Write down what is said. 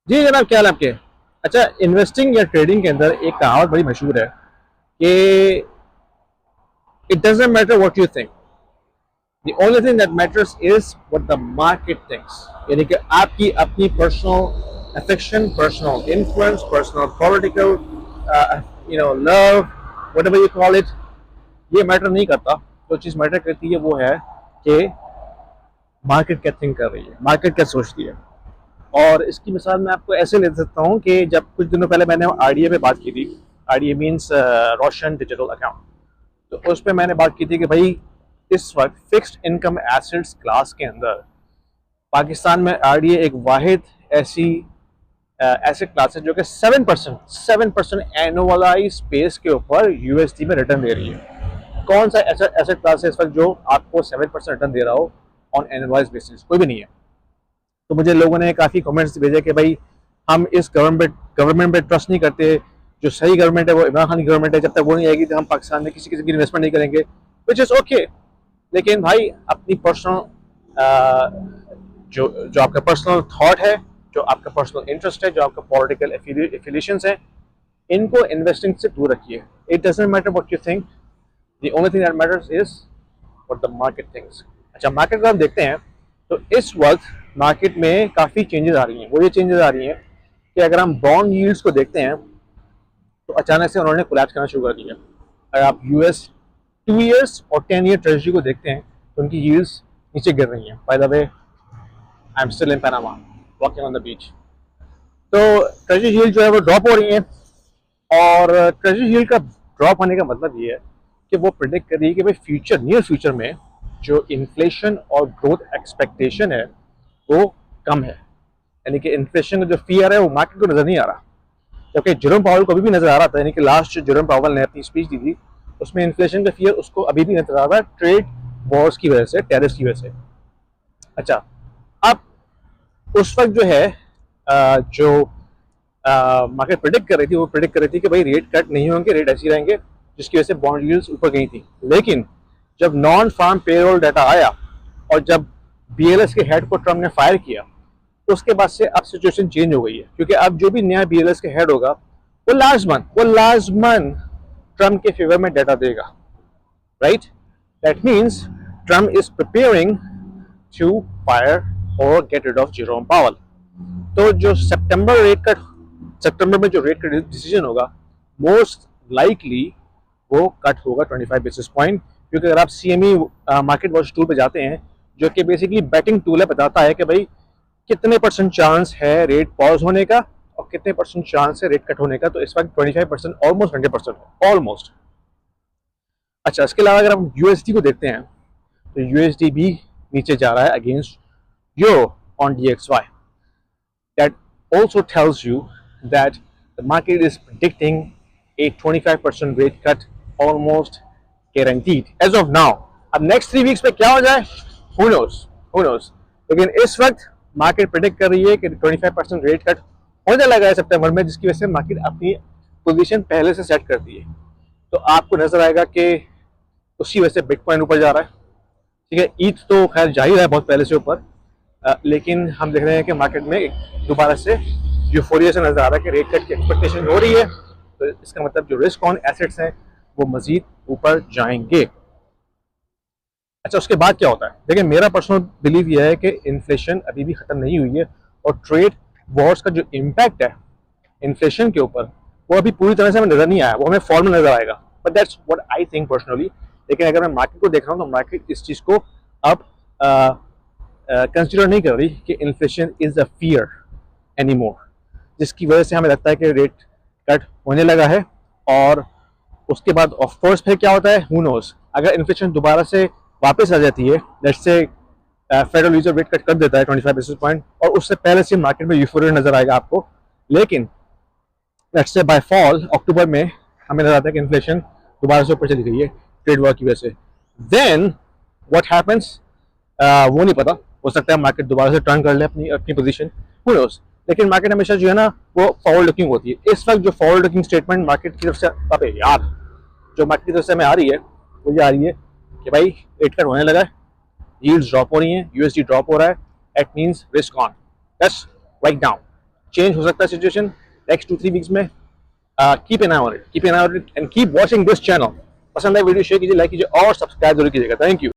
जी जनाब, क्या हाल है आपके? अच्छा, इन्वेस्टिंग या ट्रेडिंग के अंदर एक कहावत बड़ी मशहूर है कि it doesn't matter what you think, the only thing that matters is what the market thinks. यानी कि आपकी अपनी personal affection, personal influence, personal political love, whatever you call it, ये मैटर नहीं करता। जो चीज़ मैटर करती है वो है कि मार्केट क्या थिंक कर रही है, मार्केट क्या सोचती है। और इसकी मिसाल मैं आपको ऐसे ले सकता हूँ कि जब कुछ दिनों पहले मैंने आरडीए पे बात की थी। आरडीए मीन्स रोशन डिजिटल अकाउंट। तो उस पर मैंने बात की थी कि भाई इस वक्त फिक्स्ड इनकम एसेट्स क्लास के अंदर पाकिस्तान में आरडीए एक वाहिद ऐसी एसेट क्लास है जो कि 7% एनुअलाइज बेस के ऊपर यूएसडी में रिटर्न दे रही है। कौन सा ऐसा एसेट क्लास है इस वक्त जो आपको 7% रिटर्न दे रहा हो ऑन एनुअलाइज बेसिस? कोई भी नहीं है। तो मुझे लोगों ने काफ़ी कमेंट्स भेजे कि भाई हम इस गवर्नमेंट पे ट्रस्ट नहीं करते। जो सही गवर्नमेंट है वो इमरान खान की गवर्नमेंट है, जब तक वो नहीं आएगी तो हम पाकिस्तान में किसी किस्म की इन्वेस्टमेंट नहीं करेंगे, विच इज़ ओके। लेकिन भाई अपनी पर्सनल जो जो आपका पर्सनल थॉट है, जो आपका पर्सनल इंटरेस्ट है, जो आपका पॉलिटिकल एफिलिएशंस है, इनको इन्वेस्टिंग से दूर रखिए। It doesn't matter what you think, the only thing that matters is what the market thinks. अच्छा, मार्केट को हम देखते हैं तो इस वक्त मार्केट में काफ़ी चेंजेस आ रही हैं। वो ये चेंजेस आ रही हैं कि अगर हम बॉन्ड यील्ड्स को देखते हैं तो अचानक से उन्होंने कोलैप्स करना शुरू कर दिया। अगर आप यूएस 2 ईयर्स और 10 ईयर ट्रेजरी को देखते हैं तो उनकी यील्ड्स नीचे गिर रही हैं। By the way, I am still in Panama walking on the beach. तो ट्रेजरी यील्ड जो है वो ड्रॉप हो रही है। और ट्रेजरी यील्ड का ड्रॉप होने का मतलब ये है कि वो प्रिडिक्ट कर रही है कि भाई फ्यूचर, नियर फ्यूचर में जो इन्फ्लेशन और ग्रोथ एक्सपेक्टेशन है वो कम है। यानी कि इन्फ्लेशन का जो फियर है वो मार्केट को नजर नहीं आ रहा। जबकि जेरोम पावल को अभी भी नजर आ रहा था। यानी कि लास्ट जो जेरोम पावल ने अपनी स्पीच दी थी उसमें इन्फ्लेशन का फियर उसको अभी भी नजर आ रहा है, ट्रेड वॉर्स की वजह से, टेरिस की वजह से। अच्छा, अब उस वक्त जो है जो मार्केट प्रिडिक्ट कर रही थी, वो प्रिडिक्ट कर रही थी कि भाई रेट कट नहीं होंगे, रेट ऐसे रहेंगे, जिसकी वजह से बॉन्ड यील्ड्स ऊपर गई थी। लेकिन जब नॉन फार्म पेरोल डाटा आया और जब बीएलएस के हेड को ट्रम्प ने फायर किया तो उसके बाद से अब सिचुएशन चेंज हो गई है। क्योंकि अब जो भी नया बीएलएस के हेड होगा वो लास्ट मंथ ट्रम्प के फेवर में डाटा देगा, right? That means Trump is preparing to fire or get rid of Jerome Powell. तो जो सितंबर में जो रेट का डिसीजन होगा, मोस्ट लाइकली वो कट होगा 25 बेसिस पॉइंट। क्योंकि अगर आप सीएमई मार्केट वॉच टूल पे जाते हैं, जो कि बेसिकली बैटिंग टूल है, बताता है कि भाई कितने परसेंट चांस है रेट पॉज होने का और कितने परसेंट चांस है रेट कट होने का। तो इस वक्त 25%, ऑलमोस्ट 100% है, ऑलमोस्ट। अच्छा, इसके अलावा अगर हम यूएसडी को देखते हैं तो यूएसडी भी नीचे जा रहा है against euro on DXY. That also tells you that the market is predicting a 25% rate cut almost guaranteed as of now. अब नेक्स्ट 3 वीक्स में क्या हो जाए, who knows, who knows। लेकिन इस वक्त मार्केट प्रिडिक्ट कर रही है कि 25% रेट कट होने लगा है सितंबर में, जिसकी वजह से मार्केट अपनी पोजीशन पहले से सेट कर दी है। तो आपको नजर आएगा कि उसी वजह से बिटकॉइन ऊपर जा रहा है। ठीक है, ईथ तो खैर जा ही रहा है बहुत पहले से ऊपर। लेकिन हम देख रहे हैं कि मार्केट में दोबारा से यूफोरिया से नजर आ रहा है कि रेट कट की एक्सपेक्टेशन हो रही है। तो इसका मतलब जो रिस्क ऑन एसेट्स हैं वो मजीद ऊपर जाएंगे। अच्छा, उसके बाद क्या होता है? देखिए, मेरा पर्सनल बिलीव यह है कि इन्फ्लेशन अभी भी खत्म नहीं हुई है और ट्रेड वॉर्स का जो इम्पैक्ट है इन्फ्लेशन के ऊपर वो अभी पूरी तरह से हमें नजर नहीं आया, वो हमें फॉर्म में नजर आएगा। But that's what I think personally. लेकिन अगर मैं मार्केट को देख रहा हूँ तो मार्केट इस चीज़ को अब कंसिडर नहीं कर रही कि inflation is a fear any more, जिसकी वजह से हमें लगता है कि रेट कट होने लगा है। और उसके बाद ऑफ कोर्स फिर क्या होता है, हु नोस। अगर इन्फ्लेशन दोबारा से वापस आ जाती है, let's say federal reserve rate cut कर देता है 25 बेसिस पॉइंट, और उससे पहले से मार्केट में यूफोरिया नजर आएगा आपको। लेकिन लेट्स से बाय फॉल अक्टूबर में हमें नजर आता है कि इन्फ्लेशन दोबारा से ऊपर चली गई है ट्रेड वॉर की वजह से। देन व्हाट हैपेंस, वो नहीं पता। हो सकता है मार्केट दोबारा से टर्न कर ले अपनी अपनी पोजीशन, हु नोस। लेकिन मार्केट हमेशा जो है ना वो फॉरवर्ड लुकिंग होती है। इस वक्त जो फॉरवर्ड लुकिंग स्टेटमेंट मार्केट की तरफ से, अबे यार, जो मार्केट की तरफ से हमें आ रही है वो ये आ रही है कि भाई रेट कट होने लगा है, यील्ड्स ड्रॉप हो रही हैं, यूएसडी ड्रॉप हो रहा है, that means risk on, that's write down. Change हो सकता है सिचुएशन नेक्स्ट 2-3 वीक्स में. Keep an I on it, keep an I on it and keep watching this channel. पसंद है वीडियो शेयर कीजिए, लाइक कीजिए और सब्सक्राइब जरूर कीजिएगा. Thank you.